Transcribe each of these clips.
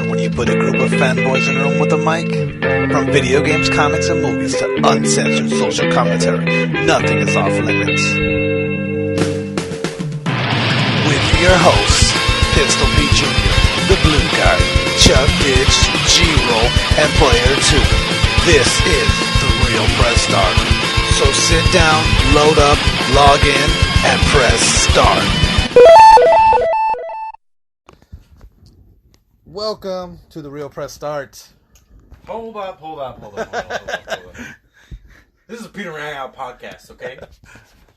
when you put a group of fanboys in a room with a mic? From video games, comics, and movies to uncensored social commentary, nothing is off limits. With your hosts, Pistol Pete Jr., The Blue Guy, Chuck Ditch, G-Roll, and Player 2. This is The Real Press Start. So sit down, load up, log in, and press start. Welcome to The Real Press Start. Hold up. This is a Peter Hangout podcast, okay?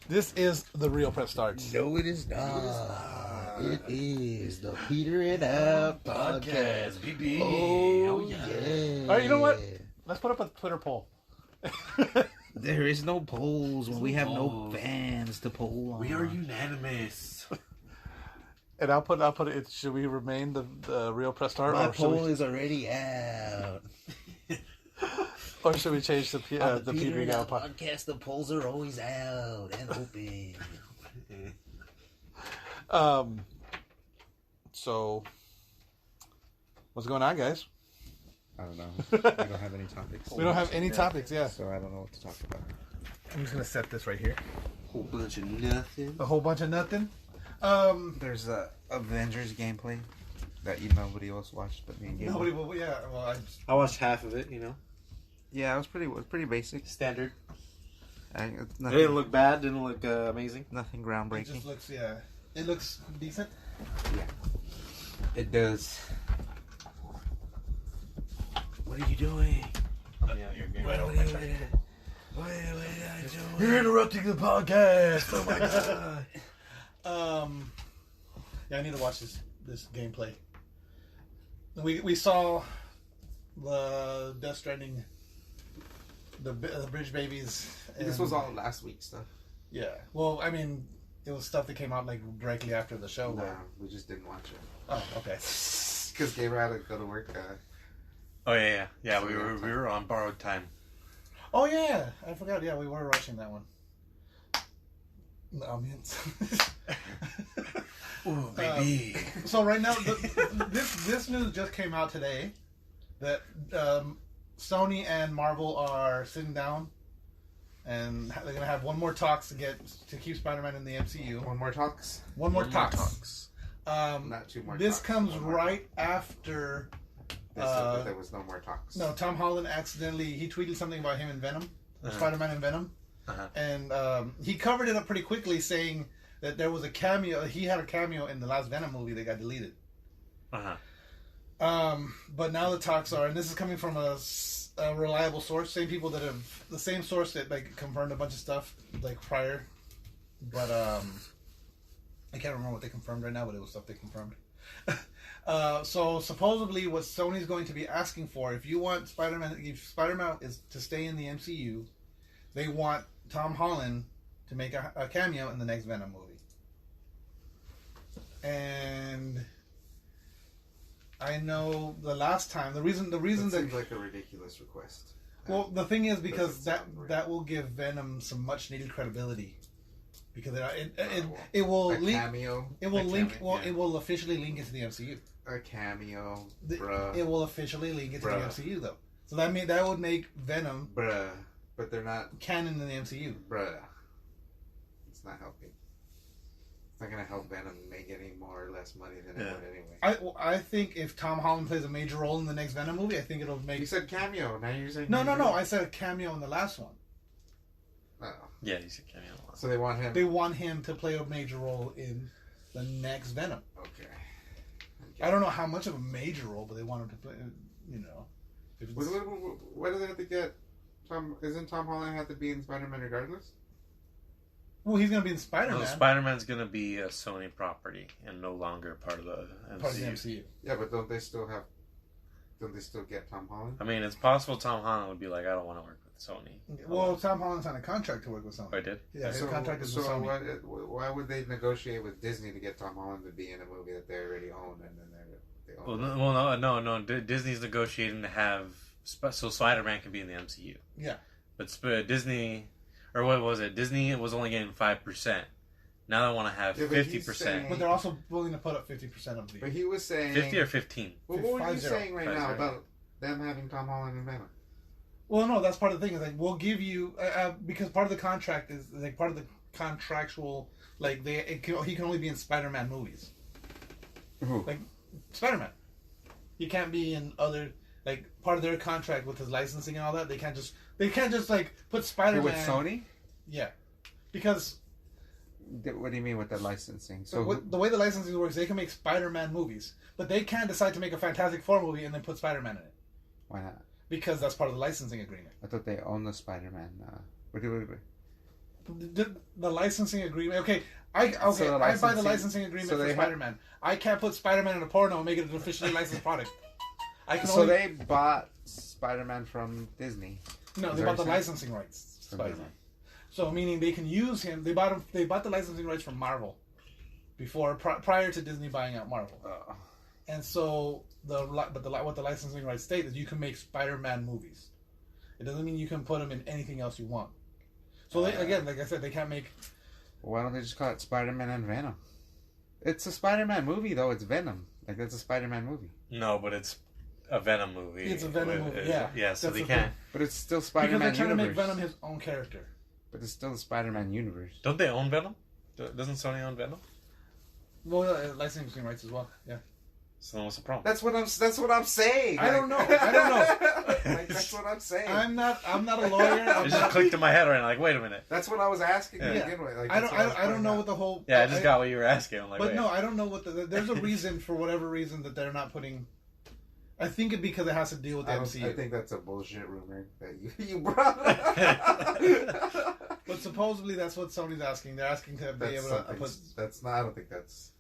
This is The Real Press Start. No, it is not. It is the Peter and Out podcast. BB. Oh, yeah. All right, you know what? Let's put up a Twitter poll. There is no polls when we have no fans to poll on. We are unanimous. And I'll put it. Should we remain the Real Press Start? My poll is already out. Or should we change the Peter and Out podcast? The polls are always out and open. So, what's going on, guys? I don't know. We don't have any topics. We don't have any topics, yeah. So I don't know what to talk about. I'm just going to set this right here. Whole bunch of nothing. A whole bunch of nothing? There's a Avengers gameplay that nobody else watched but me and Gabe. Nobody will, yeah. Well, I watched half of it, you know. Yeah, it was pretty basic. Standard. It It didn't look bad, didn't look amazing. nothing it groundbreaking. just looks, yeah. It looks decent. Yeah, it does. What are you doing? You're interrupting the podcast. Oh my god. Yeah, I need to watch this gameplay. We saw the Death Stranding, the Bridge Babies. This was all last week's stuff. Yeah. Well, I mean, it was stuff that came out like directly after the show. No, we just didn't watch it Oh, okay. because Gabe had to go to work. Oh yeah. We were on borrowed time. Oh yeah, I forgot. Yeah, we were watching that one. Ooh, baby. So right now, this news just came out today that Sony and Marvel are sitting down and they're gonna have one more talks to keep Spider-Man in the MCU. One more talks. One more talks. Not two more. This talks, comes one more. right after. There was no more talks. No, Tom Holland he tweeted something about him and Venom, Spider-Man and Venom, and he covered it up pretty quickly, saying that there was a cameo. He had a cameo in the last Venom movie that got deleted. But now the talks are, and this is coming from a reliable source, the same source that like confirmed a bunch of stuff like prior, but I can't remember what they confirmed right now, but it was stuff they confirmed. So supposedly what Sony's going to be asking for, if Spider-Man is to stay in the MCU, they want Tom Holland to make a cameo in the next Venom movie. And I know the last time, the reason That that seems like a ridiculous request. well, the thing is because Doesn't sound right. that will give Venom some much needed credibility. Because it will a link. cameo. It will A link. cameo, Well, yeah. it will officially link into the MCU. A cameo, It bruh. will officially link into the Bruh. MCU though. So that would make Venom Bruh. But they're not. canon in the MCU. Bruh. It's not helping. It's not gonna help Venom make any more or less money than it would anyway. I think if Tom Holland plays a major role in the next Venom movie, I think it'll make. You said cameo. Now you're saying No. major? I said a cameo in the last one. Oh. Yeah, you said cameo. So they want him. They want him to play a major role in the next Venom. Okay. I don't know how much of a major role, but they want him to play. You know, if it's, What do they have to get? Isn't Tom Holland have to be in Spider-Man regardless? well, he's gonna be in Spider-Man. No, Spider-Man's gonna be a Sony property and no longer part of the MCU. part of the MCU. Yeah, but don't they still get Tom Holland? I mean, it's possible Tom Holland would be like, I don't want to work with Sony. Well, Tom Holland signed a contract to work with Sony. Oh, I did? Yeah, his contract is with so Sony. why would they negotiate with Disney to get Tom Holland to be in a movie that they already own and then they own? No. Disney's negotiating to have so Spider-Man can be in the MCU. Yeah. But Disney, or what was it? Disney was only getting 5%, Now they want to have Yeah, but he's 50%. saying- But they're also willing to put up 50% of the. But he was saying 50 or 15? Well, what were you 50. saying right 50. now about them having Tom Holland and Venom? Well, no, that's part of the thing. Is like we'll give you because part of the contract is like part of the contractual like he can only be in Spider-Man movies. Who? Like Spider-Man, he can't be in other like part of their contract with his licensing and all that. They can't just like put Spider-Man With Sony? Yeah, because What do you mean with the licensing? so the way the licensing works, they can make Spider-Man movies, but they can't decide to make a Fantastic Four movie and then put Spider-Man in it Why not? because that's part of the licensing agreement. I thought they own the Spider-Man. Wait. The licensing agreement. Okay, I So the buy the licensing- licensing agreement so for they Spider-Man. I can't put Spider-Man in a porno and make it an officially licensed product. I can So only they bought Spider-Man from Disney. no. Is They that bought the what you're licensing rights. to From Spider-Man. Disney. So meaning they can use him. They bought him. They bought the licensing rights from Marvel before prior to Disney buying out Marvel. And so what the licensing rights state is you can make Spider-Man movies. It doesn't mean you can put them in anything else you want. So they, again, like I said, they can't make. Why don't they just call it Spider-Man and Venom? It's a Spider-Man movie, though. It's Venom. Like, that's a Spider-Man movie. No, but it's a Venom movie. It's a Venom movie, yeah. Yeah, so That's they the can't. thing. But it's still Because Spider-Man they're trying universe. to make Venom his own character. But it's still the Spider-Man universe. Don't they own Venom? Doesn't Sony own Venom? Well, licensing rights as well. Yeah. So what's the problem? That's what I'm saying. I don't know. I don't know. Like, that's what I'm saying. I'm not a lawyer. It just clicked in my head right now. Like, wait a minute. That's what I was asking to Yeah. begin with. Like, I that's don't. what was I don't pointing know out. what the whole. Yeah, I just got what you were asking. I'm like, But wait. no, I don't know what there's a reason for whatever reason that they're not putting. I think it because it has to deal with the MCU. I think that's a bullshit rumor that you brought up. But supposedly that's what Sony's asking. They're asking to be able to put. That's not. I don't think that's.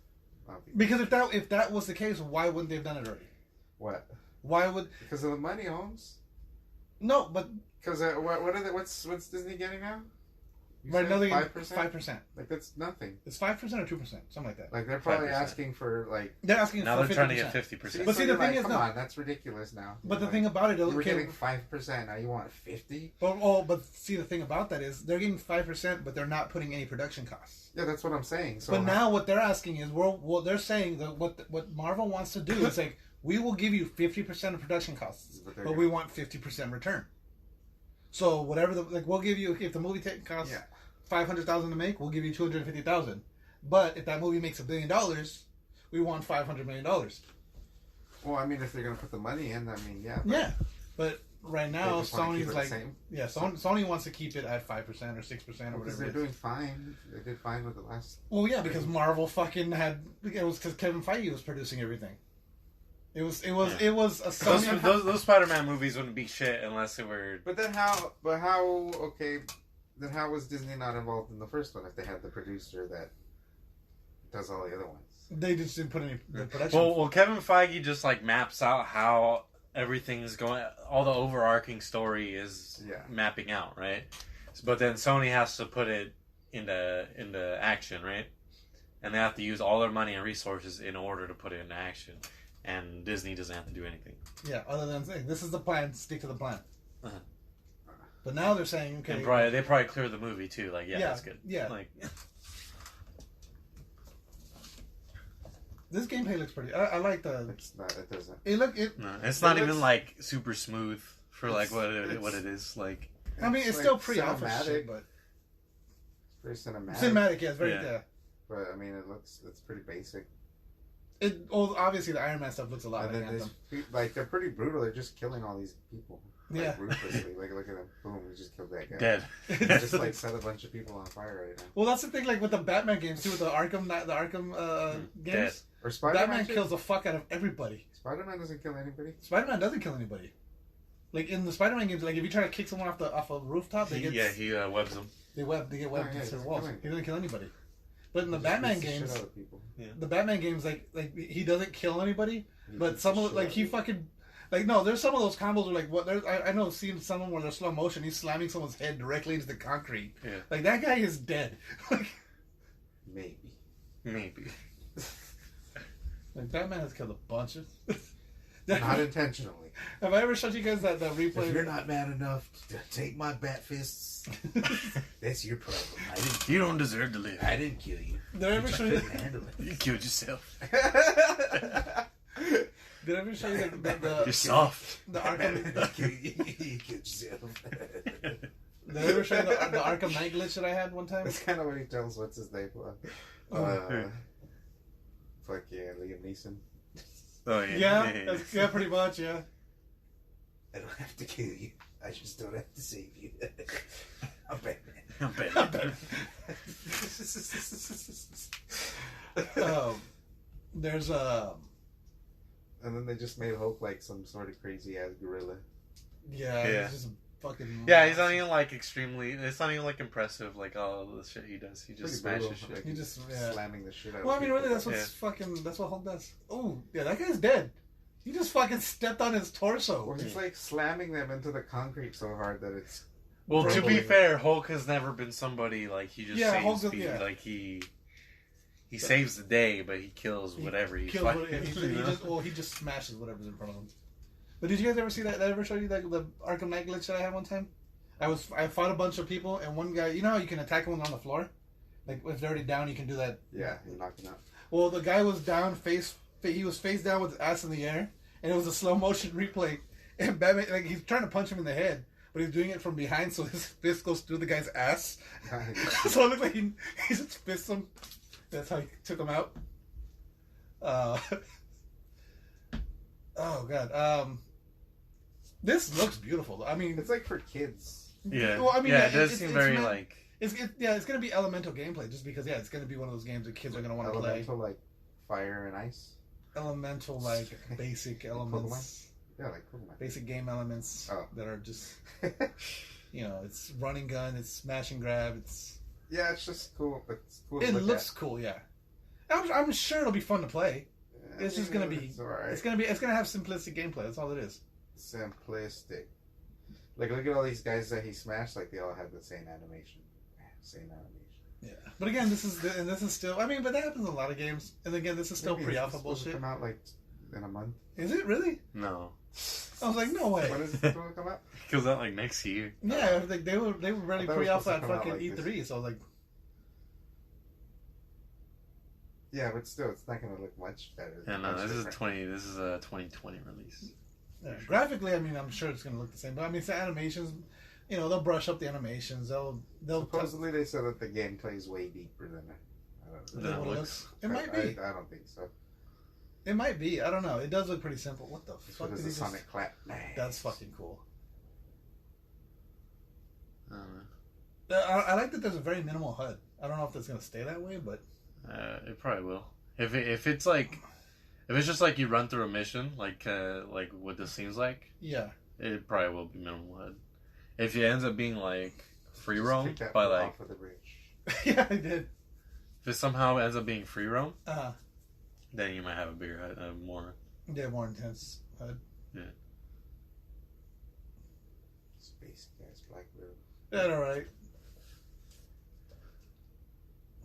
Because if that was the case, why wouldn't they have done it already? What? Why would Because of the money, Holmes. no? But Because what are they? What's Disney getting now? You right said now they 5%. 5%. Like that's nothing. It's 5% or 2%, something like that. Like they're probably 5%. asking for like. They're asking Now for they're 50%. trying to get 50%. But see, the you're thing like, is, come no. on, that's ridiculous now. But the You're thing like, about it, you were okay, getting 5%. Now you want 50? but see, the thing about that is they're getting 5%, but they're not putting any production costs. Yeah, that's what I'm saying. So But now what they're asking is, they're saying that what Marvel wants to do is like, we will give you 50% of production costs, but we want 50% return. So whatever we'll give you if the movie costs $500,000 to make, we'll give you $250,000. But if that movie makes $1 billion, we want $500 million. Well, I mean, if they're gonna put the money in, I mean, yeah. Yeah, but right now They just wanna keep Sony's it like, the same? yeah, Sony wants to keep it at 5% or 6% or Because whatever. they're it is. doing fine. They did fine with the last. Well, yeah, because Marvel fucking it was because Kevin Feige was producing everything. It was a Sony. Those Spider-Man movies wouldn't be shit unless they were. But then how? But how? Okay, then how was Disney not involved in the first one if they had the producer that does all the other ones? They just didn't put any the production. Well, Kevin Feige just like maps out how everything's going. All the overarching story is mapping out, right? But then Sony has to put it into action, right? And they have to use all their money and resources in order to put it into action. And Disney doesn't have to do anything. Yeah, other than saying this is the plan, stick to the plan. Uh-huh. But now they're saying, okay, And they probably clear the movie too. Like, that's good. Yeah. Like, this gameplay looks pretty. I like the. It's not. It doesn't. it's not even like super smooth for like what it is. Like, I mean, it's like still pre-alpha cinematic. shit, but It's very cinematic. cinematic, yeah, it's very Yeah. But I mean, it's pretty basic. Obviously the Iron Man stuff looks a lot And like then Anthem. like they're pretty brutal. They're just killing all these people. Like, Yeah. ruthlessly. Like look at them. Boom! We just killed that guy. dead. Just like set a bunch of people on fire right now. Well, that's the thing, like with the Batman games too, with the Arkham games. Dead. Or Spider-Man Batman too? kills the fuck out of everybody. Spider-Man doesn't kill anybody. Spider-Man doesn't kill anybody. Like in the Spider-Man games, like if you try to kick someone off a rooftop, they get he webs them. they get webbed yeah, against their he's walls. killing. He doesn't kill anybody. But in the He just Batman beats the shit games, out of people. the Batman games, like he doesn't kill anybody, He but beats some the of shit like out he of people. fucking like no, there's some of those combos where like what there's I know seeing someone where they're slow motion, he's slamming someone's head directly into the concrete. Yeah. Like that guy is dead. like Maybe. Batman has killed a bunch of. Not intentionally. Have I ever showed you guys that replay? If you're not man enough to take my bat fists this. That's your problem. You don't deserve to live. I didn't kill you. Did I ever show you? Handle it. You killed yourself. Did I ever show you You're soft. the Arkham? You killed yourself. Did I ever show you the Arkham Knight glitch that I had one time? That's kind of what he tells what's his name. Fuck yeah, Liam Neeson. Oh yeah. Yeah, pretty much. Yeah. I don't have to kill you. I just don't have to save you. I'm Batman. I'm Batman. There's And then they just made Hulk like some sort of crazy ass gorilla. Yeah. It's just fucking. Yeah, he's not even like extremely. It's not even like impressive. Like all the shit he does, he just Pretty smashes brutal. shit. Like, He just slamming the shit out. Well, I of mean, people. really, that's what's fucking. That's what Hulk does. Oh, yeah, that guy's dead. He just fucking stepped on his torso. Well, he's like slamming them into the concrete so hard that it's. Well, to be Probably. fair, Hulk has never been somebody like he just saves Hulk does- people. Like he saves the day, but he kills whatever he kills finds. he just smashes whatever's in front of him. But did you guys ever see that? Did I ever show you the Arkham Knight glitch that I had one time? I fought a bunch of people, and one guy, you know how you can attack them on the floor? Like, if they're already down, you can do that. Yeah, he knocked him out. Well, the guy was down, he was face down with his ass in the air, and it was a slow motion replay. And Batman, like, he's trying to punch him in the head, but he's doing it from behind, so his fist goes through the guy's ass. So it looks like he just fists him. That's how he took him out. Oh, God. This looks beautiful. I mean, It's like for kids. Yeah. Well, I mean, yeah, yeah, it does it's seem very meant- like. It's going to be elemental gameplay, just because, it's going to be one of those games that kids are going to want to play. Elemental, like fire and ice. Elemental, like, basic elements. Yeah, like Pokemon. Basic game elements Oh. that are just, it's running gun, it's smash and grab, it's... Yeah, it's just cool. But it's cool. To It look looks at. cool, yeah. I'm sure it'll be fun to play. Yeah, It's just gonna be. It's alright. It's gonna have simplistic gameplay. That's all it is. Simplistic. Like, look at all these guys that he smashed. Like, they all have the same animation. Same animation. Yeah. But again, this is still. I mean, but that happens in a lot of games. And again, this is still Maybe pre-alpha it's supposed to bullshit. Come out like in a month. Is it really? No. I was like, no way. When is it supposed to come out? Comes out like next year. Yeah, like they were ready I thought it was pre-alpha supposed to at come out fucking like E3. So I was like, Yeah, but still, it's not gonna look much better. Yeah, no, Much this is different. This is a 2020 release. yeah. Graphically, I mean, I'm sure it's gonna look the same. But I mean, it's the animations. They'll brush up the animations. They'll Supposedly they said that the gameplay is way deeper than it. I don't know. Than it what looks. It might be. I don't think so. It might be. I don't know. It does look pretty simple. What the This fuck one did is he a just... Sonic clap. Nice. That's fucking cool. I don't know. I like that there's a very minimal HUD. I don't know if that's gonna stay that way, but It probably will. If it's like, if it's just like you run through a mission, like what this seems like, yeah, it probably will be minimal HUD. If it ends up being like free Just roam take that by foot like, off of the bridge. yeah, I did. if it somehow ends up being free roam, Uh, then you might have a bigger HUD, more. yeah, more intense HUD. Space gas, Black Widow. Yeah, all right.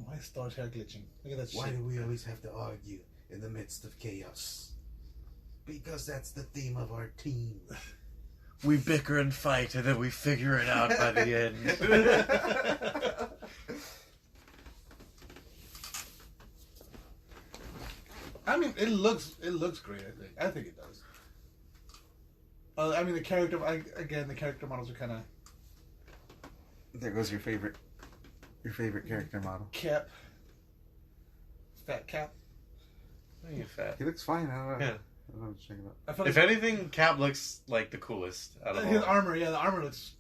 Why is Thor's hair glitching? Look at that Why shit. do we always have to argue in the midst of chaos? Because that's the theme of our team. We bicker and fight, and then we figure it out by the end. I mean, it looks great. I think it does. I mean, the character. The character models are kind of There goes your favorite character model. Cap. Fat Cap. You fat. He looks fine. I don't know. Yeah. I don't know. Check it out. I feel If anything, Cap looks like the coolest out of all. his armor, the armor looks.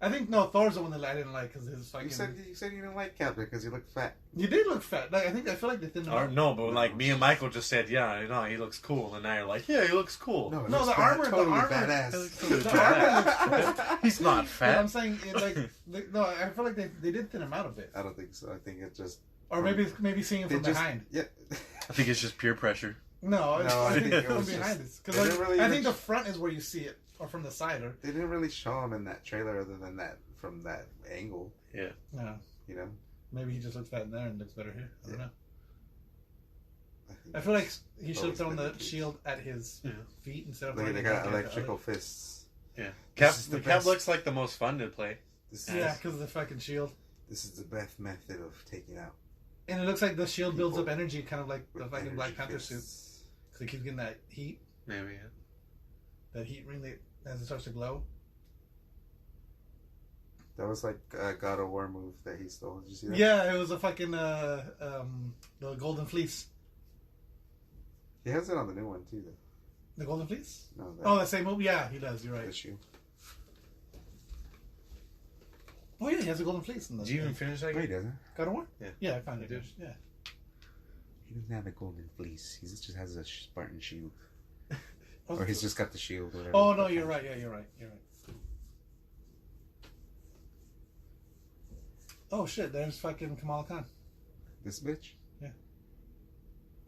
I think Thor's the one that I didn't like because his fucking. You said you didn't like Captain because he looked fat. You did look fat. Like, I feel like they thinned him Or, out. no, but like me and Michael just said, yeah, no, he looks cool, and now you're like, yeah, he looks cool. No, it No, looks the fat, armor- the totally armor- badass. He looks totally The armor badass. looks cool. He's not But fat. I'm saying, no, I feel like they did thin him out a bit, I don't think so. I think it just. or maybe seeing him They from just, behind. Yeah. I think it's just peer pressure. No, I I think think it from was behind just- it they didn't really I even think the front is where you see it, or from the side, or They didn't really show him in that trailer other than that from that angle. no. You know. Maybe he just looks fat in there and looks better here. I don't know. think I feel like he should have Always thrown been the the case. shield at his Yeah. feet instead of. Look at throwing they it got back at the electrical other. fists. Yeah, This Cap. is the The Cap best. looks like the most fun to play. Yeah, because of the fucking shield. This is the best method of taking out. And it looks like the shield builds up energy, kind of like the fucking Black Panther suit. Because he keeps getting that heat. Maybe, yeah. That heat ring that as it starts to glow. That was like a God of War move that he stole. Did you see that? Yeah, it was a fucking the Golden Fleece. He has it on the new one too, though. The Golden Fleece? No. Oh, the same move? Yeah, he does. You're right. The shoe. Oh yeah, he has a Golden Fleece. In the Did you even finish that No, he game? doesn't. God of War? Yeah. Yeah, I found it. did. Yeah. He doesn't have a golden fleece. He just has a Spartan shield. Oh, Or he's just got the shield. Whatever. Oh no, you're right. Yeah, you're right. You're right. Oh shit! There's fucking Kamala Khan. This bitch?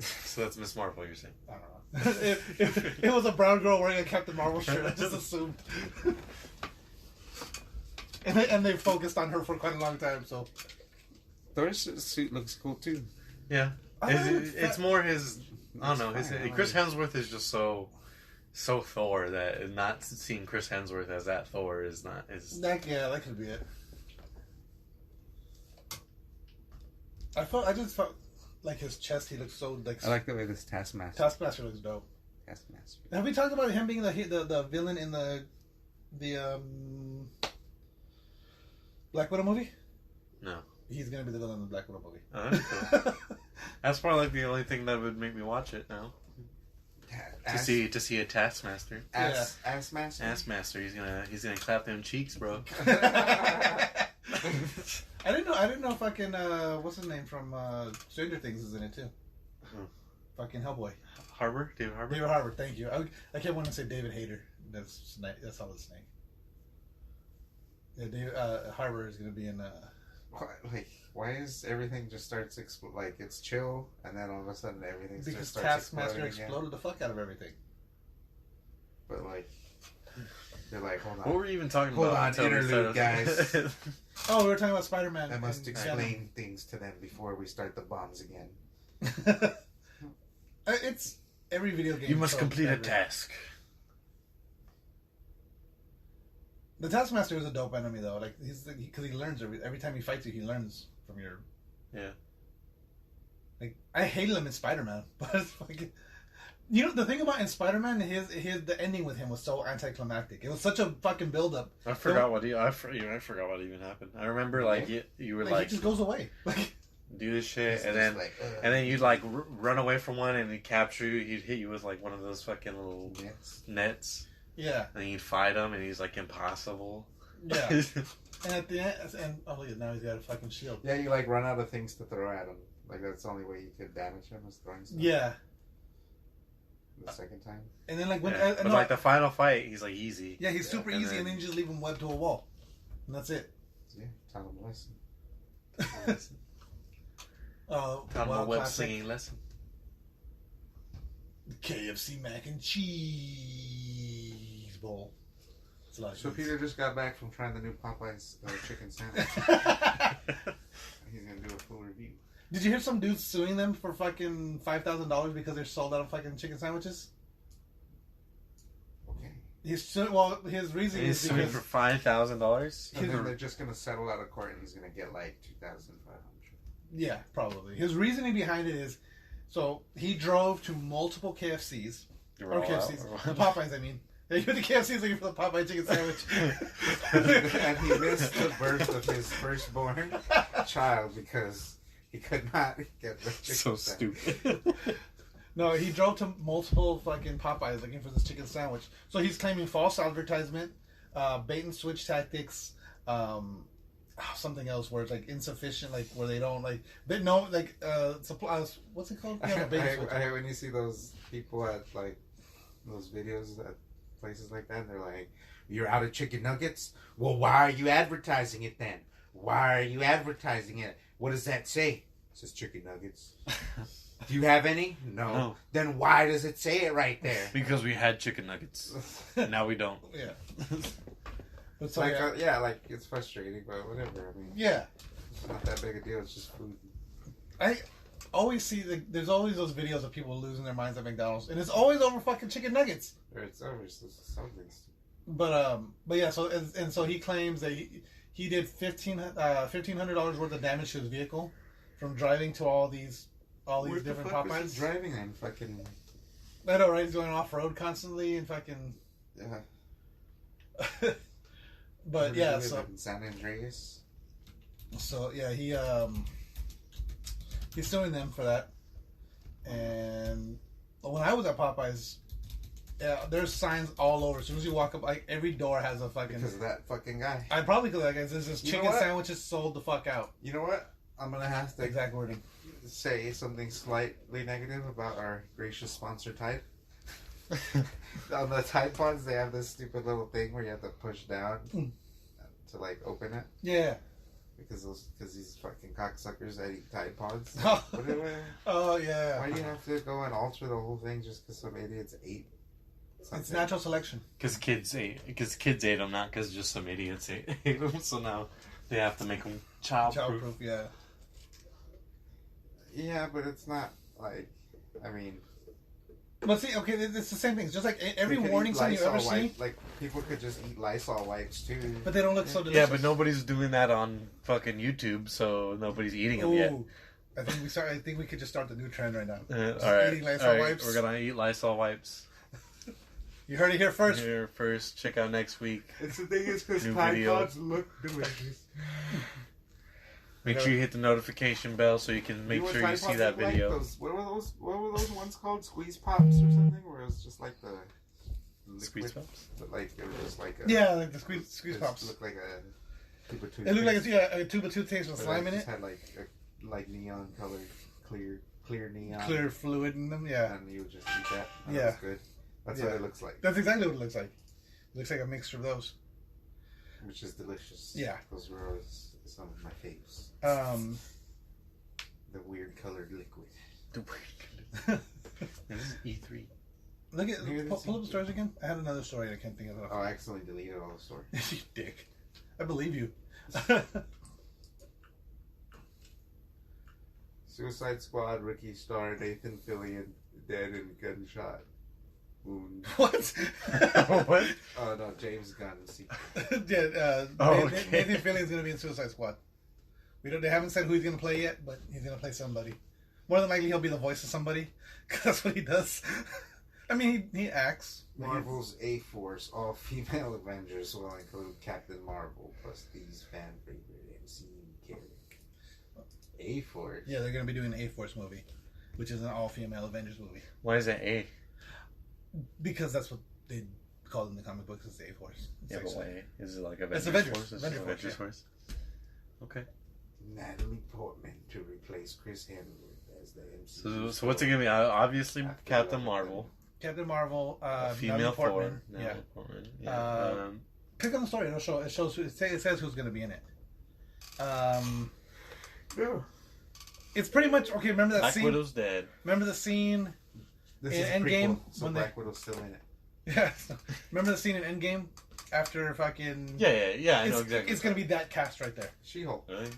So that's Miss Marvel, you're saying? I don't know. It was a brown girl wearing a Captain Marvel shirt. I just assumed. and they focused on her for quite a long time. So Thor's suit looks cool too. Yeah. It's more his... I don't know. Chris Hemsworth is just so Thor that not seeing Chris Hemsworth as that Thor is not... that could be it. I just felt like his chest. He looks so like. I like the way this Taskmaster. Taskmaster looks dope. Taskmaster. Have we talked about him being the villain in the Black Widow movie? No. He's gonna be the villain in the Black Widow movie. Oh, that's cool. That's probably like the only thing that would make me watch it now. To see a Taskmaster. Assmaster. Assmaster. He's gonna clap them cheeks, bro. I didn't know fucking what's his name from Stranger Things is in it too. Fucking Hellboy. David Harbour. David Harbour. Thank you. I kept wanting to say David Hayter. That's all the snake. Yeah, David Harbour is gonna be in. Why is everything just starts like it's chill and then all of a sudden everything because just starts Taskmaster exploded the fuck out of everything. But like, they're like, hold on. What were you even talking Hold about? on, interlude, guys. Oh, we were talking about Spider-Man. I must explain things to them before we start the bombs again. It's every video game. You must complete a task. The Taskmaster is a dope enemy though. Like because he learns every time he fights you, he learns from your. Yeah. Like I hated him in Spider-Man, but it's fucking. You know the thing about in Spider-Man, the ending with him was so anticlimactic. It was such a fucking build-up. I forgot what even happened. I remember like you were like he just goes away. Like do this shit and then you'd like run away from one and he'd capture you. He'd hit you with like one of those fucking little nets. Yeah. And you'd fight him and he's like impossible. Yeah. And at the end, look at now he's got a fucking shield. Yeah, you like run out of things to throw at him. Like that's the only way you could damage him is throwing stuff. Yeah. The second time. And then like when but like the final fight, he's like easy. Yeah, he's super easy, and then you just leave him webbed to a wall, and that's it. Yeah, tell him a lesson. Tell him a web slinging lesson. KFC mac and cheese bowl. So Peter just got back from trying the new Popeyes chicken sandwich. He's gonna do a full review. Did you hear some dudes suing them for fucking $5,000 because they're sold out of fucking chicken sandwiches? Okay. His reason is because for $5,000. And then they're just gonna settle out of court, and he's gonna get like $2,500. Yeah, probably. His reasoning behind it is, so he drove to multiple KFCs or KFCs, Popeyes. I mean, he went to KFC's looking for the Popeye chicken sandwich, and he missed the birth of his firstborn child because he could not get the chicken So sandwich. stupid. No, he drove to multiple fucking Popeyes looking for this chicken sandwich. So he's claiming false advertisement, bait and switch tactics, something else where it's like insufficient, like where they don't like they know like supplies. What's it called? Yeah, When you see those people at like those videos at places like that, they're like, "You're out of chicken nuggets. Well, why are you advertising it then? Why are you advertising it? What does that say? It says chicken nuggets." Do you have any? No. Then why does it say it right there? Because we had chicken nuggets. Now we don't. Yeah. It's like, like it's frustrating, but whatever. I mean, yeah, it's not that big a deal. It's just food. I always see there's always those videos of people losing their minds at McDonald's, and it's always over fucking chicken nuggets. Or it's over something. But yeah, so he claims that he did $1,500 worth of damage to his vehicle from driving to all these Where different the fuck was Popeyes. he driving and fucking... I know, right? He's going off road constantly and fucking. Yeah. But yeah, so in San Andreas. So yeah, he's suing them for that. And when I was at Popeyes, yeah, there's signs all over. As soon as you walk up, like every door has a fucking. Because of that fucking guy. I probably could like this is You know chicken what? sandwiches sold the fuck out. You know what? I'm gonna have to Exact wording. say something slightly negative about our gracious sponsor Tide. On the Tide Pods, they have this stupid little thing where you have to push down to like open it. Yeah. Because these fucking cocksuckers that eat Tide Pods. Oh. What Yeah. why do you have to go and alter the whole thing just because some idiots ate something? It's natural selection. Because kids ate them, not because just some idiots ate them. So now they have to make them child-proof. Yeah. Yeah, but it's not like, I mean... But see, okay, it's the same thing. It's just like every you could warning eat sign you ever Lysol see. wipe- Like, people could just eat Lysol wipes too. But they don't look so delicious. Yeah, but nobody's doing that on fucking YouTube, so nobody's eating them yet. Ooh. I think we could just start the new trend right now. All right, eating Lysol wipes. We're gonna eat Lysol wipes. You heard it here first. Here first. Check out next week. It's the thing is because New Tide video. Pods look delicious. Make sure you hit the notification bell so you can make sure you see that video. Like what were those ones called? Squeeze Pops or something? Where it was just like the liquid, Squeeze Pops? But like it was just like a, Yeah, like the squeeze it pops. looked like a tube of toothpaste. It looked like a tube of toothpaste with But slime in just it. had like neon color, clear neon, Clear fluid in them, yeah. and you would just eat that. And Yeah. it was good. That's Yeah. what it looks like, That's exactly what it looks like. It looks like a mixture of those. which is delicious. Yeah. Those were always some of my faves. The weird colored liquid. This is E3. Look at Here, pull this up the is- stories again. I had another story I can't think of. Oh, I accidentally deleted all the stories. You dick. I believe you. Suicide Squad rookie star Nathan Fillion dead in gunshot wound. What? What? Oh no, James Gunn sequel. Yeah, okay. Nathan Fillion's going to be in Suicide Squad. They haven't said who he's going to play yet, but he's going to play somebody. More than likely, he'll be the voice of somebody, because that's what he does. I mean, he acts. Marvel's A-Force all-female Avengers will include Captain Marvel plus these fan-favorite MCU characters. A-Force? Yeah, they're going to be doing an A-Force movie, which is an all-female Avengers movie. Why is that A? Because that's what they call it in the comic books, it's the A-Force. Yeah, but why? Is it like It's Avengers Avengers. Force? Is it Avengers Force, Avengers yeah. Force? Okay. Natalie Portman to replace Chris Hemsworth as the MCU. So what's it gonna be? Obviously, After Captain Love Marvel. Captain Marvel, Female Natalie Thor. Portman. Yeah. Natalie Portman. Yeah. Click on the story. It'll show. It shows. It says who's going to be in it. Yeah. It's pretty much okay. Remember that Black scene? Widow's dead. Remember the scene? This In is Endgame, prequel, so when Black Widow's still in it. Yeah. Remember the scene in Endgame after fucking? Yeah, I know It's, exactly. it's going to be that cast right there. She-Hulk. Really?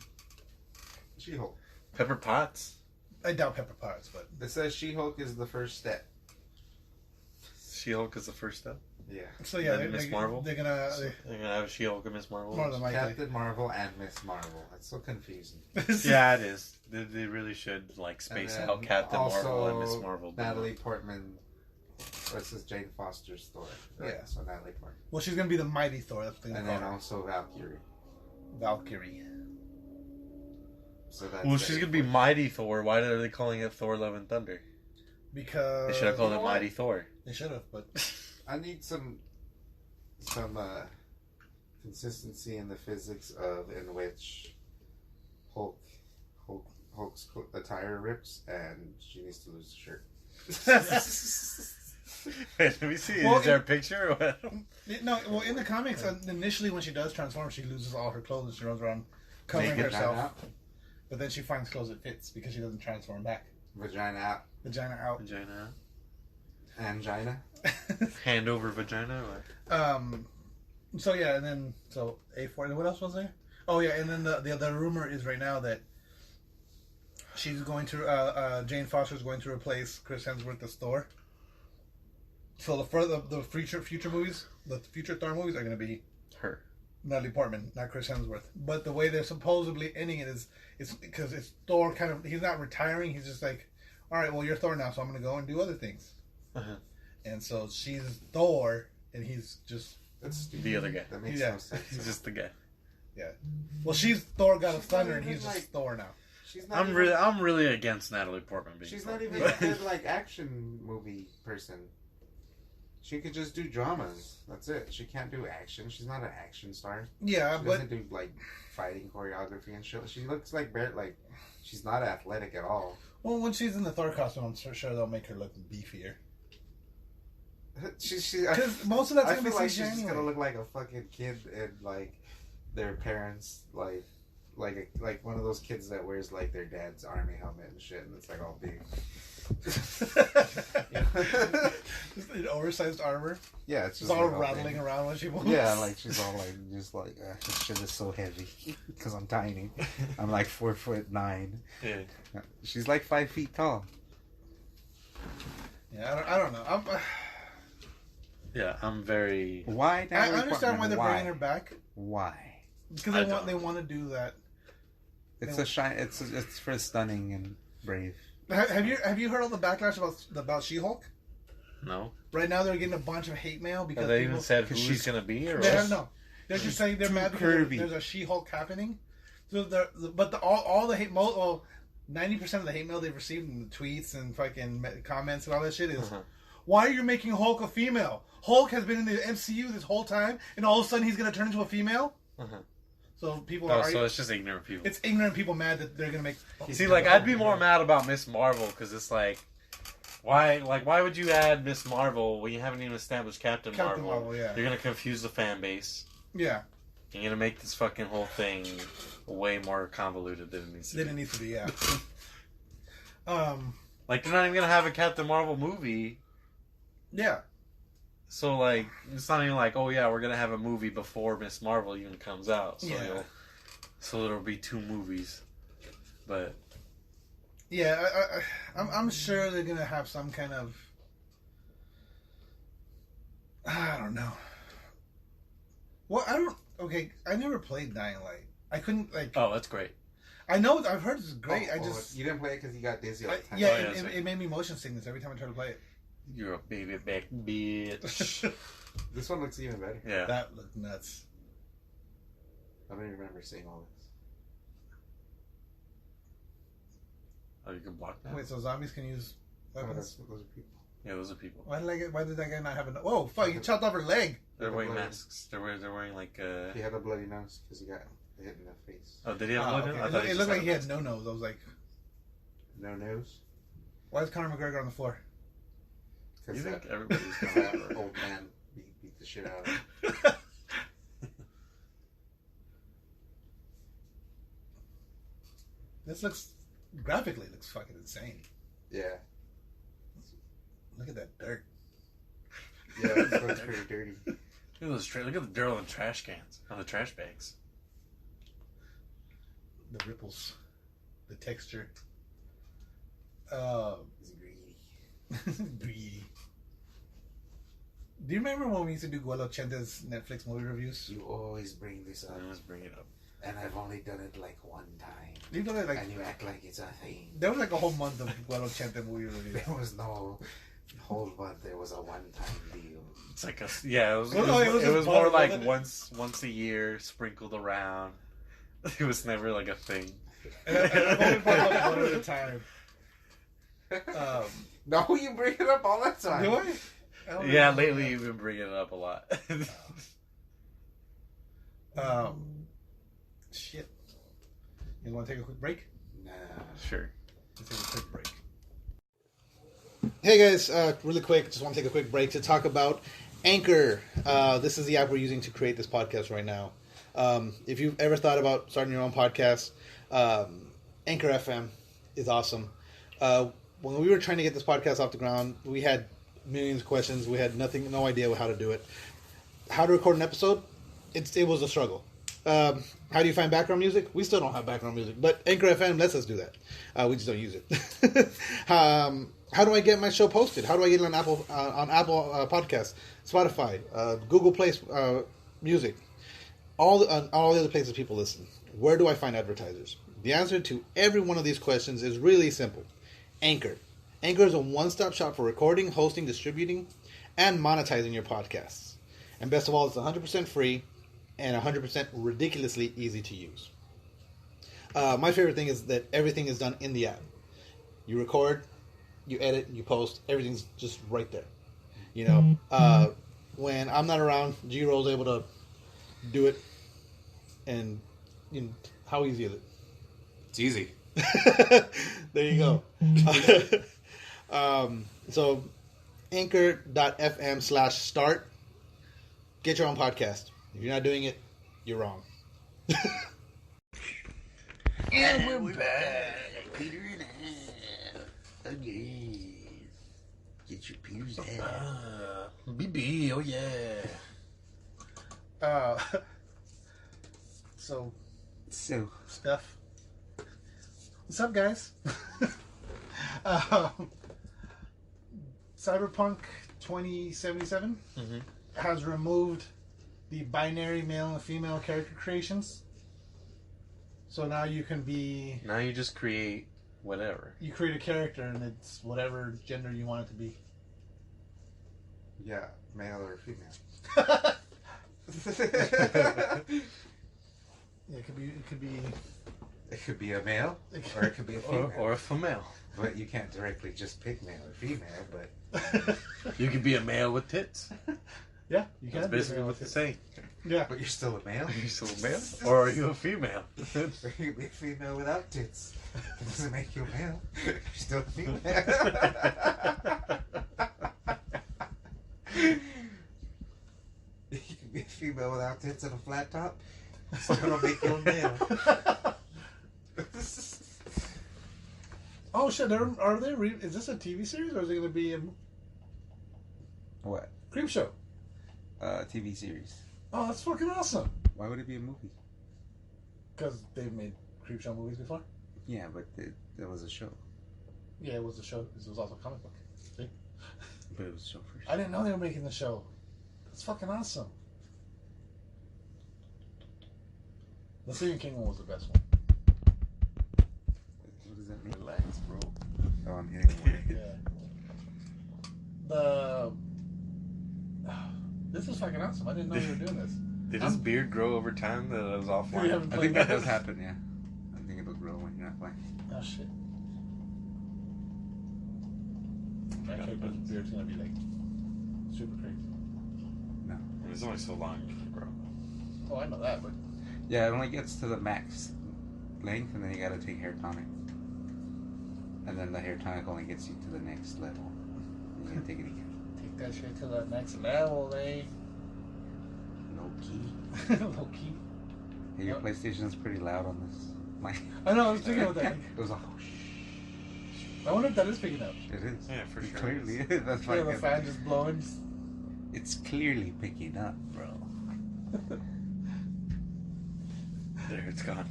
She-Hulk. Pepper Potts. I doubt Pepper Potts, but It says She-Hulk is the first step. She-Hulk is the first step. Yeah. so yeah, Then Miss Marvel? They're gonna They're gonna have She-Hulk and Miss Marvel. more than likely. Captain Marvel and Miss Marvel. That's so confusing. Yeah, it is. They really should like space And out then Captain also Marvel and Miss Marvel. Natalie Portman. This is Jane Foster's Thor. Right? Yeah. So Natalie Portman. Well, she's gonna be the Mighty Thor. That's what they're And gonna then call her. also Valkyrie. Valkyrie. So that's Well, she's the gonna be A-Force. Mighty Thor. Why are they calling it Thor: Love and Thunder? Because They should have called you it know what? Mighty Thor. They should have, but I need some consistency in the physics of in which Hulk's attire rips and she needs to lose the shirt. Wait, let me see. Well, is there a picture? Or what? no. Well, in the comics, initially when she does transform, she loses all her clothes and she runs around covering Naked. herself. Vagina out. But then she finds clothes that fits because she doesn't transform back. Vagina out. Vagina out. Vagina. Angina. Hand over vagina. Or? So yeah, and then so A4. And what else was there? Oh yeah, and then the rumor is right now that she's going to Jane Foster's going to replace Chris Hemsworth as Thor. So the future movies, the future Thor movies are going to be Her. Natalie Portman, not Chris Hemsworth. But the way they're supposedly ending it is because it's Thor kind of, he's not retiring, he's just like, all right, well, you're Thor now, so I'm going to go and do other things. Uh-huh. And so she's Thor, and he's just... That's the other guy. That makes no sense. He's just the guy. Yeah. Well, she's Thor God of Thunder, and he's just Thor now. I'm really against Natalie Portman being She's Thor. not even a good, like, action movie person. She could just do dramas. That's it. She can't do action. She's not an action star. Yeah, she doesn't do, like, fighting choreography and shit. She looks like she's not athletic at all. Well, when she's in the Thor costume, I'm sure they'll make her look beefier. Because most of that's I gonna feel be like she's just anyway. gonna look like a fucking kid and like their parents like one of those kids that wears like their dad's army helmet and shit, and it's like all big. Just an oversized armor. Yeah, it's just just all like rattling around when she moves. Yeah, like she's all like just like this shit is so heavy because I'm tiny. I'm like 4'9". Yeah. She's like 5 feet tall. Yeah, I don't know. Yeah, I'm very. Why? I understand why they're bringing her back. Why? Because they want to do that. It's it's for stunning and brave. Have you heard all the backlash about She-Hulk? No. Right now they're getting a bunch of hate mail because have they even said who she's gonna be, or no? They're just saying they're mad because there's a She-Hulk happening. So all the hate mail, 90% of the hate mail they've received in the tweets and fucking comments and all that shit is, why are you making Hulk a female? Hulk has been in the MCU this whole time, and all of a sudden he's gonna turn into a female. So people are. So it's just ignorant people. It's ignorant people mad that they're gonna make. See, like I'd be more mad about Miss Marvel because it's like, why would you add Miss Marvel when you haven't even established Captain Marvel? Yeah. You're gonna confuse the fan base. Yeah. You're gonna make this fucking whole thing way more convoluted than it needs to be. Than it needs to be, yeah. Like they're not even gonna have a Captain Marvel movie. Yeah. So like it's not even like, oh yeah, we're gonna have a movie before Miss Marvel even comes out. So there'll be 2 movies. But yeah, I'm sure they're gonna have some kind of, I don't know. Well, okay, I never played Dying Light. I couldn't like. Oh, that's great. I know. I've heard it's great. You didn't play it because you got dizzy all the time. Yeah, it made me motion sickness every time I tried to play it. You're a baby back bitch. This one looks even better. Yeah. That looked nuts. I don't even remember seeing all this. Oh, you can block that? Wait, so zombies can use weapons? Those are people. Yeah, those are people. Why did that guy not have a... Whoa, fuck, you chopped off her leg. They're wearing masks. They're wearing like... He had a bloody nose because he got hit in the face. Oh, did he have a bloody nose? It looked like he had no nose. I was like... No nose? Why is Conor McGregor on the floor? You think everybody's going to have old man beat the shit out of him. This graphically looks fucking insane. Yeah. Look at that dirt. Yeah, it looks pretty dirty. Look at the dirt on the trash cans, on the trash bags. The ripples, the texture. It's greedy. Greedy. Do you remember when we used to do Guelo Chente's Netflix movie reviews? You always bring this up. I always bring it up. And I've only done it like one time. You've done it like... And you act like it's a thing. There was like a whole month of Guelo Chente movie reviews. There was no whole month. There was a one-time deal. It's like it was more like once a year, sprinkled around. It was never like a thing. And I've only brought it up one at a time. No, you bring it up all the time. Do I? Yeah, lately you've been bringing it up a lot. Shit. You want to take a quick break? Nah. Sure. Let's take a quick break. Hey guys, really quick, just want to take a quick break to talk about Anchor. This is the app we're using to create this podcast right now. If you've ever thought about starting your own podcast, Anchor FM is awesome. When we were trying to get this podcast off the ground, we had millions of questions. We had no idea how to do it. How to record an episode? It was a struggle. How do you find background music? We still don't have background music, but Anchor FM lets us do that. We just don't use it. How do I get my show posted? How do I get it on Apple Podcasts, Spotify, Google Play Music? on all the other places people listen, where do I find advertisers? The answer to every one of these questions is really simple. Anchor. Anchor is a one-stop shop for recording, hosting, distributing, and monetizing your podcasts. And best of all, it's 100% free and 100% ridiculously easy to use. My favorite thing is that everything is done in the app. You record, you edit, you post, everything's just right there. You know, when I'm not around, G-Roll's able to do it. And you know, how easy is it? It's easy. There you go. So anchor.fm/start. Get your own podcast. If you're not doing it, you're wrong. And we're back. Peter and Al. Again. Get your Peter's Al. BB, oh yeah. So, Steph. What's up, guys? Cyberpunk 2077 has removed the binary male and female character creations. So now you can be... Now you just create whatever. You create a character and it's whatever gender you want it to be. Yeah, male or female. Yeah, it could be... It could be a male, or it could be a female. Or a female. But you can't directly just pick male or female, but... You could be a male with tits. Yeah, you can. That's basically what they say. Yeah. But you're still a male? Are you still a male? Or are you a female? Or you could be a female without tits. It doesn't make you a male. You're still a female. You could be a female without tits and a flat top. Still gonna make you a male. Oh shit! Is this a TV series or is it going to be a What? creep show? TV series. Oh, that's fucking awesome! Why would it be a movie? Because they've made creep show movies before. Yeah, but it was a show. Yeah, it was a show. This was also a comic book. See? But it was a show first. I didn't know they were making the show. That's fucking awesome. The Stephen King one was the best one. What does that mean? Relax, bro. Oh, I'm hitting one. Yeah. This is fucking awesome. I didn't know you were doing this. Did his beard grow over time that it was offline? haven't I played think that this. does happen, yeah. I think it'll grow when you're not playing. Oh shit. My character's beard's gonna be like super crazy. No. It's only so long you can grow. Oh, I know that, but Yeah, it only gets to the max length, and then you gotta take hair tonic. And then the hair tonic only gets you to the next level. You gotta take it again. take that shit to the next level, eh? No key. Low key. Hey, your Yep. PlayStation's pretty loud on this mic. I know, I was thinking about that. It was a I wonder if that is picking up. It is. Yeah, for It sure. Clearly is. That's Yeah, fucking... the fan just blowing. It's clearly picking up, bro. There, it's gone.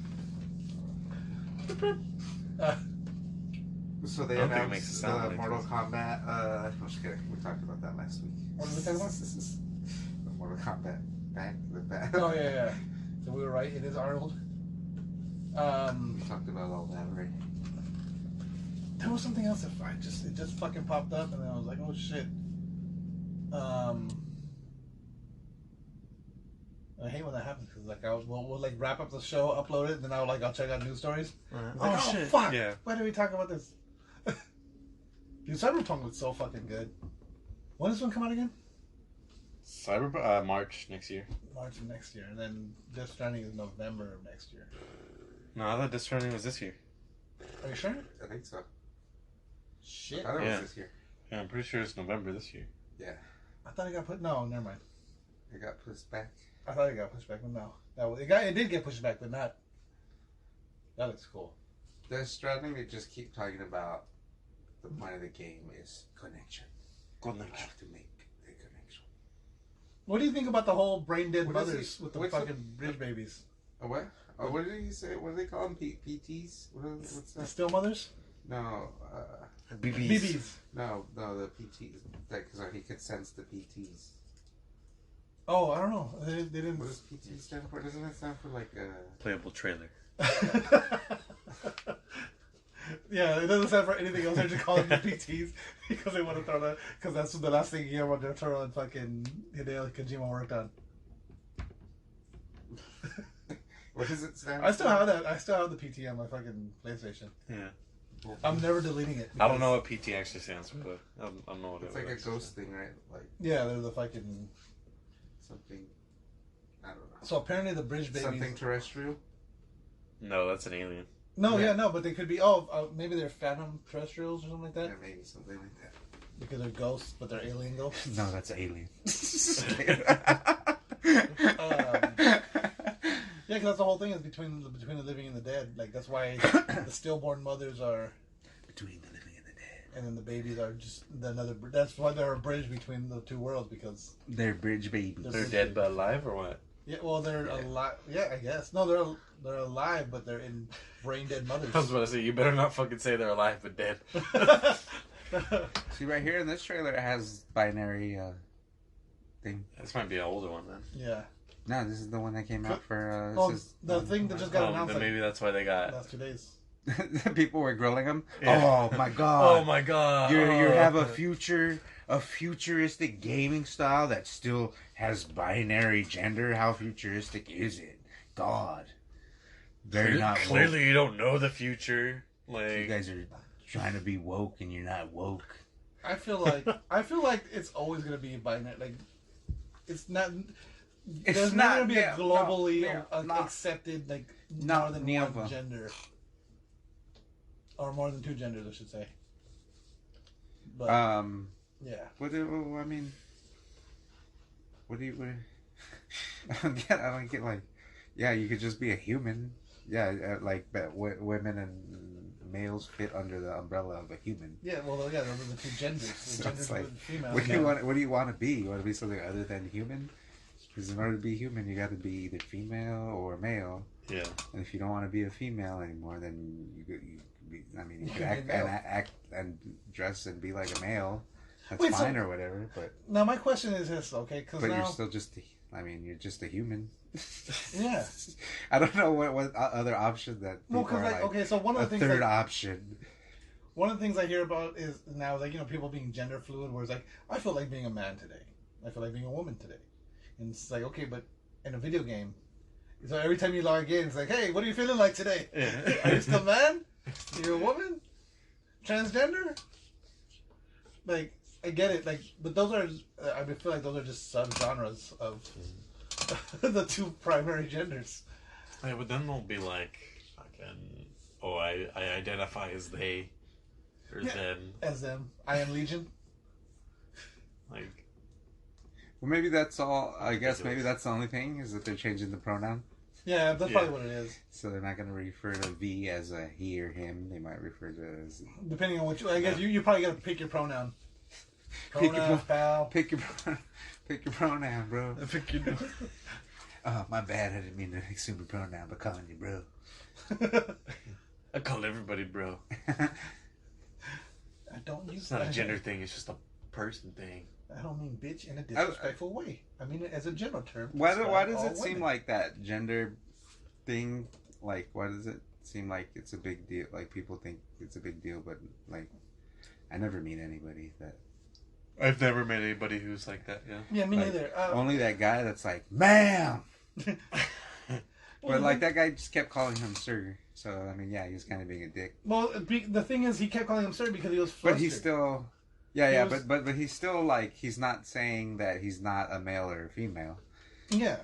So they I don't think it makes announced it sound like Mortal this. Kombat. I'm just kidding. We talked about that last week. What did we talk about? The Mortal Kombat back. Oh, yeah. So we were right, it is Arnold. We talked about all that already. There was something else that it just fucking popped up, and then I was like, oh shit. I hate when that happens because like we'll like wrap up the show, upload it, and then I'll check out news stories. Like, oh shit! Fuck! Yeah. Why did we talk about this? Dude, Cyberpunk was so fucking good. When does this one come out again? March next year. March of next year, and then Death Stranding is November of next year. No, I thought Death Stranding was this year. Are you sure? I think so. Shit! I thought it Yeah. was this year. Yeah, I'm pretty sure it's November this year. Yeah. I thought it got put. No, never mind. It got pushed back. I thought it got pushed back, but no. It did get pushed back, but not. That looks cool. Death Stranding, they just keep talking about the point of the game is connection. You have to make the connection. What do you think about the whole brain dead What is mothers he- with the what's fucking the- bridge babies? Oh, what? Oh, what did he say? What do they call them? PTs? What's The that? still mothers? No, BBs. no, the PTs. Like, so he could sense the PTs. Oh, I don't know. They didn't. What does PT stand for? Doesn't that stand for like Playable trailer. Yeah, it doesn't stand for anything else. They're just calling them PTs because they want to throw that. Because that's the last thing Guillermo del Toro and fucking Hideo Kojima worked on. what does it stand for? I still have that. I still have the PT on my fucking PlayStation. Yeah. I'm never deleting it. I don't know what PT actually stands for, but I don't know what It's it like a is. ghost thing, right? Like Yeah, they're the fucking. something. I don't know. So apparently the bridge babies. Something terrestrial. No, that's an alien. No, Yeah. yeah, no, but they could be. Maybe they're phantom terrestrials or something like that. Yeah, maybe something like that. Because they're ghosts, but they're alien ghosts. No, that's alien. Yeah, because that's the whole thing is between the living and the dead. Like that's why the stillborn mothers are, Between the living and the dead. and then the babies are just another. That's why they're a bridge between the two worlds because They're bridge babies. They're dead but alive, or what? yeah, well they're alive. Yeah, I guess no, they're alive, but they're in brain dead mothers. I was about to say, you better not fucking say they're alive but dead. See, right here in this trailer, it has binary thing. This might be an older one then. Yeah. No, this is the one that came out for. Oh, this is- the thing that just got announced then like maybe that's why they got. last 2 days. People were grilling him. Yeah. Oh my god! Oh my god! You Oh. have a futuristic gaming style that still has binary gender. How futuristic is it? God, they're not woke. Clearly, you don't know the future. You Like, guys are trying to be woke and you're not woke. I feel like it's always gonna be binary. Like it's not. It's There's not not gonna be yeah, a globally no. accepted like Not more than never. one gender, or more than two genders, I should say. But yeah, What do I mean? What do you? I don't get like. Yeah, you could just be a human. Yeah, like but women and males fit under the umbrella of a human. yeah. Well, those are the two genders. The So genders it's like, with female. What do you want? What do you want to be? You want to be something other than human? Because in order to be human, you got to be either female or male. yeah. And if you don't want to be a female anymore, then you You can can act be a male. act and dress and be like a male. That's Wait, so- fine or whatever. But Now my question is this, okay? Because but now, you're still just. You're just a human. yeah. I don't know what other option that. No, people because are like okay, so one of a the things third like, option. one of the things I hear about is now like people being gender fluid, where it's like I feel like being a man today, I feel like being a woman today, and it's like okay, but in a video game, so every time you log in, it's like hey, what are you feeling like today? Yeah. Are you still a man? Are you a woman? Transgender? Like I get it, like but those are I feel like those are just subgenres of the two primary genders. Yeah, but then they'll be like, fucking, oh, I identify as they or Yeah. them. As them, I am Legion. Like, Well, maybe that's all. I guess Ridiculous. maybe that's the only thing is that they're changing the pronoun, Yeah, that's Yeah. probably what it is. so they're not going to refer to V as a he or him. They might refer to it as Depending on I guess you probably got to pick your pronoun. Pick your Pronoun, pal. pick your pronoun, bro. I think you know. Oh, my bad. I didn't mean to assume your pronoun, but calling you bro. I call everybody bro. I don't use It's not a gender thing, it's just a person thing. I don't mean bitch in a disrespectful way. I mean it as a general term. to Why describe does all it seem women. like that gender thing? Like, why does it seem like it's a big deal? Like, people think it's a big deal, but, like, I never meet anybody that... I've never met anybody who's like that, yeah. Yeah, me like, neither. Only that guy that's like, ma'am! Well, But, like, that guy just kept calling him sir. So, I mean, yeah, he was kind of being a dick. Well, the thing is, he kept calling him sir because he was flustered. But he's still... Yeah, He yeah, was- but he's still, like, he's not saying that he's not a male or a female. Yeah.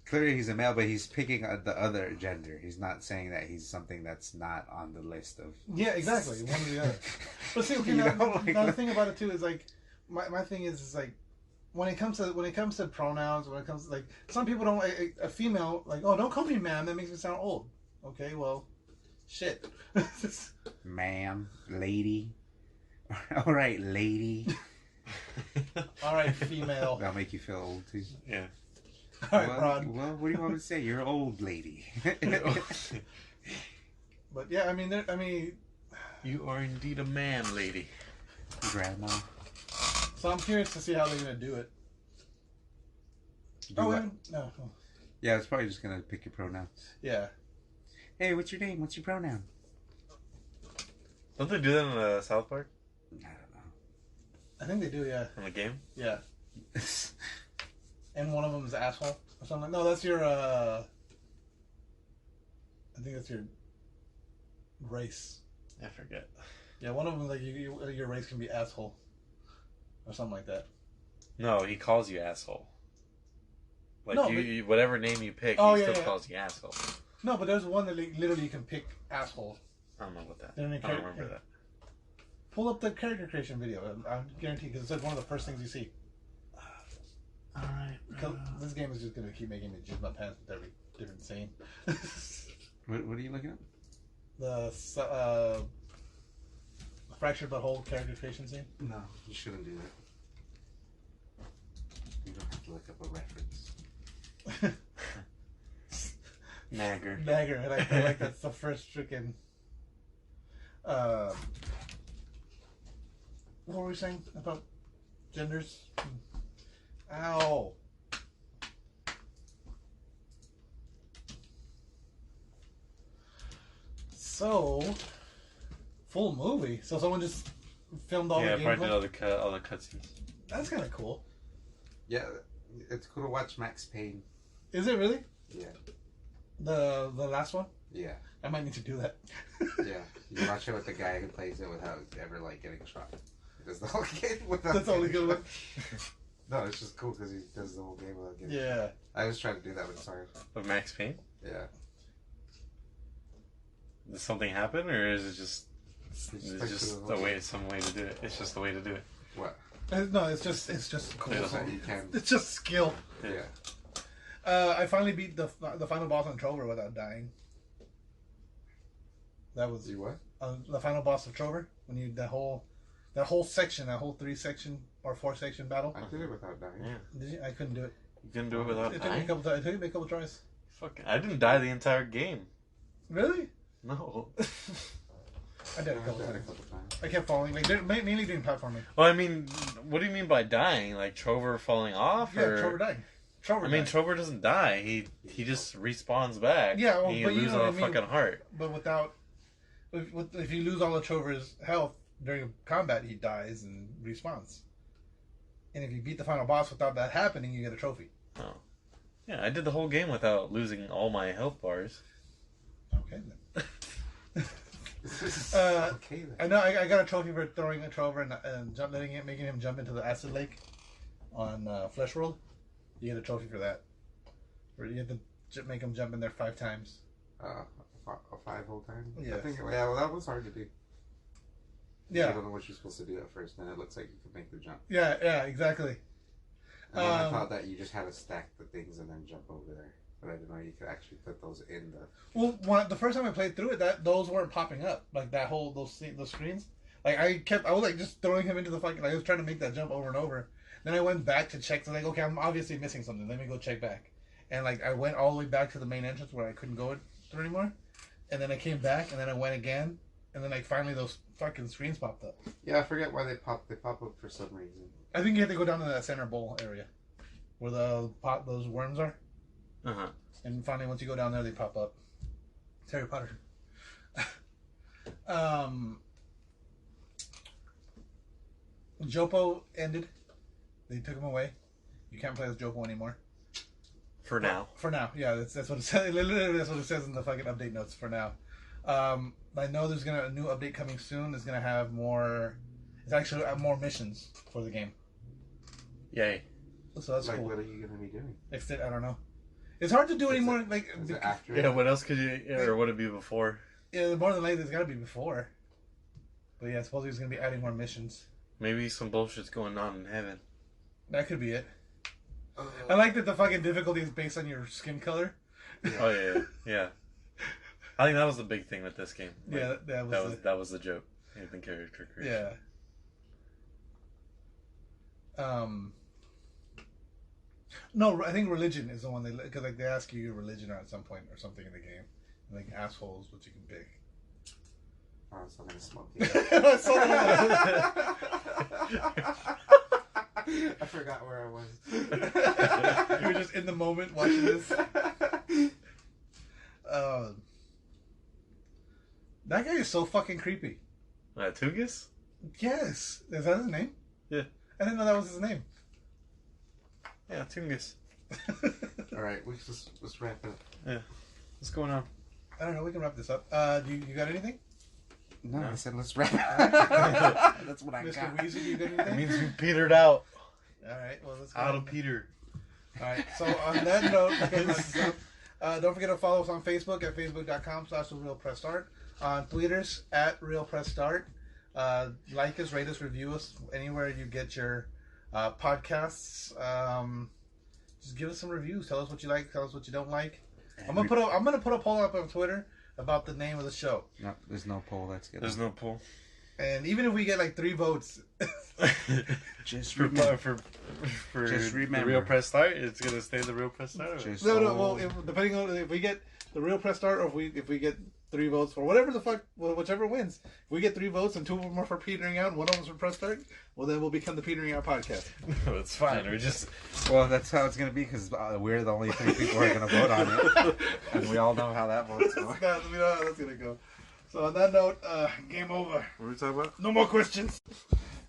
Clearly he's a male, but he's picking the other gender. He's not saying that he's something that's not on the list of... Yeah, exactly. One or the other. But see, okay, You now, know, like- now the thing about it too is like, my thing is like, when it comes to pronouns, when it comes to, like some people don't like a female like don't call me ma'am, that makes me sound old. Okay, well, shit. Ma'am, lady. All right, lady. All right, female. That'll make you feel old too. Yeah. All right, well, Rod. well, what do you want me to say? You're an old lady. But yeah, I mean, You are indeed a man, lady. Grandma. so I'm curious to see how they're gonna do it. Do what? no. Yeah, it's probably just gonna pick your pronouns. Yeah. Hey, what's your name? What's your pronoun? Don't they do that in South Park? I don't know. I think they do, yeah. In the game? Yeah. And one of them is asshole or something. No, that's your, I think that's your race. I forget. Yeah, one of them, like, your race can be asshole. Or something like that. No, he calls you asshole. Like, No, you whatever name you pick, Oh, he yeah, still yeah. calls you asshole. No, but there's one that literally you can pick asshole. I don't know about that. Then I they don't remember that. Pull up the character creation video. I guarantee, because it's like one of the first things you see. Alright. This game is just going to keep making me jizz my pants with every different scene. What are you looking at? The fractured but whole character creation scene. No, you shouldn't do that. You don't have to look up a reference. Nagger. Nagger. I like that's the first freaking. What were we saying about genders? Ow. So, full movie. So someone just filmed all Yeah, the probably gameplay. did all the cutscenes. That's kind of cool. Yeah, it's cool to watch Max Payne. Is it really? Yeah, The last one? yeah, I might need to do that. yeah. You watch it with the guy who plays it without ever like getting shot. He does the whole game without. That's the only getting good shot. one. No, it's just cool because he does the whole game without getting. Yeah. I was trying to do that with Sarge. Of Max Payne? Yeah. Did something happen, or is it just It's it's just the way, some way to do it? It's just the way to do it. What? No, it's just cool. Yeah, So you can. It's just skill. Yeah. I finally beat the final boss on Trover without dying. That was You what? the final boss of Trover. When you that whole section, that whole 3-section or 4-section battle. I did it without dying. Yeah. Did you? I couldn't do it. You couldn't do it without It took me a dying? couple. It took me a couple tries. Fucking, I didn't die the entire game. Really? No. I did a I couple did it a times. couple times. I kept falling. Like mainly doing platforming. Well, I mean, what do you mean by dying? Like Trover falling off? Yeah, or... Trover died. Trover. I mean, died. Trover doesn't die. He just respawns back. Yeah, well, he but you loses know a what I mean. fucking heart. But without, if you lose all of Trover's health during combat, he dies and respawns. And if you beat the final boss without that happening, you get a trophy. Oh. Yeah, I did the whole game without losing all my health bars. Okay then. Okay then. I know I got a trophy for throwing a Trover and making him jump into the acid lake on Flesh World. You get a trophy for that. Where you have to make him jump in there 5 times. A 5 whole time. Yeah. I think. Yeah. Well, that was hard to do. Yeah. You don't know what you're supposed to do at first, then it looks like you can make the jump. Yeah, exactly. And then I thought that you just had to stack the things and then jump over there. But I didn't know you could actually put those in the. Well, the first time I played through it, those weren't popping up like that whole those screens. Like I was like just throwing him into the fucking. Like, I was trying to make that jump over and over. Then I went back to check. So like, okay, I'm obviously missing something. Let me go check back. And like I went all the way back to the main entrance where I couldn't go through anymore. And then I came back, and then I went again, and then like finally those fucking screens popped up. Yeah, I forget why they pop. They pop up for some reason. I think you have to go down to that center bowl area, where those worms are. Uh huh. And finally, once you go down there, they pop up. It's Harry Potter. Jopo ended. They took him away. You can't play as Jopo anymore. For now. For now, yeah, that's what it says. Literally, that's what it says in the fucking update notes. For now, I know there's a new update coming soon. It's gonna have more. It's actually more missions for the game. Yay. So that's Like, cool. what are you gonna be doing? I don't know. It's hard to do anymore. Like, Is it after? Yeah, what else could you. Or would it be before? yeah, more than likely, it's gotta be before. But yeah, supposedly it's gonna be adding more missions. Maybe some bullshit's going on in heaven. That could be it. I like that the fucking difficulty is based on your skin color. Oh yeah, yeah. I think that was the big thing with this game. Like, Yeah, that was the joke. In character creation. Yeah. No, I think religion is the one because like they ask you your religion at some point or something in the game, and, like assholes, which you can pick. Oh, so I'm gonna smoke it. I forgot where I was. You were just in the moment watching this. That guy is so fucking creepy. Tungus? Yes. Is that his name? Yeah. I didn't know that was his name. Yeah, Tungus. All right, let's wrap it up. Yeah. What's going on? I don't know. We can wrap this up. You got anything? No, No. I said let's wrap it up. That's what I Mr. got. Weezer, you got It anything? means we petered out. All right. Well, let's go. Out of Peter. All right. So on that note, don't forget to follow us on Facebook at facebook.com/realpressstart. On Twitters at realpressstart. Like us, rate us, review us anywhere you get your podcasts. Just give us some reviews. Tell us what you like. Tell us what you don't like. I'm gonna put a poll up on Twitter about the name of the show. No, there's no poll. That's good. There's no poll. And even if we get like 3 votes, Just For remember. Just remember. the Real Press Start, it's gonna stay the Real Press Start. Just- no. Well, depending on if we get the real press start, or if we get 3 votes for whatever the fuck, whichever wins. If we get 3 votes and 2 of them are for petering out, and 1 of them is for press start, well then we'll become the petering out podcast. It's fine. We're just Well, that's how it's gonna be because we're the only 3 people who are gonna vote on it, and we all know how that vote's going. We know how that's gonna go. So on that note, game over. what are we talking about? No more questions.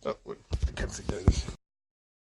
Oh, wait, I can't see. There it is.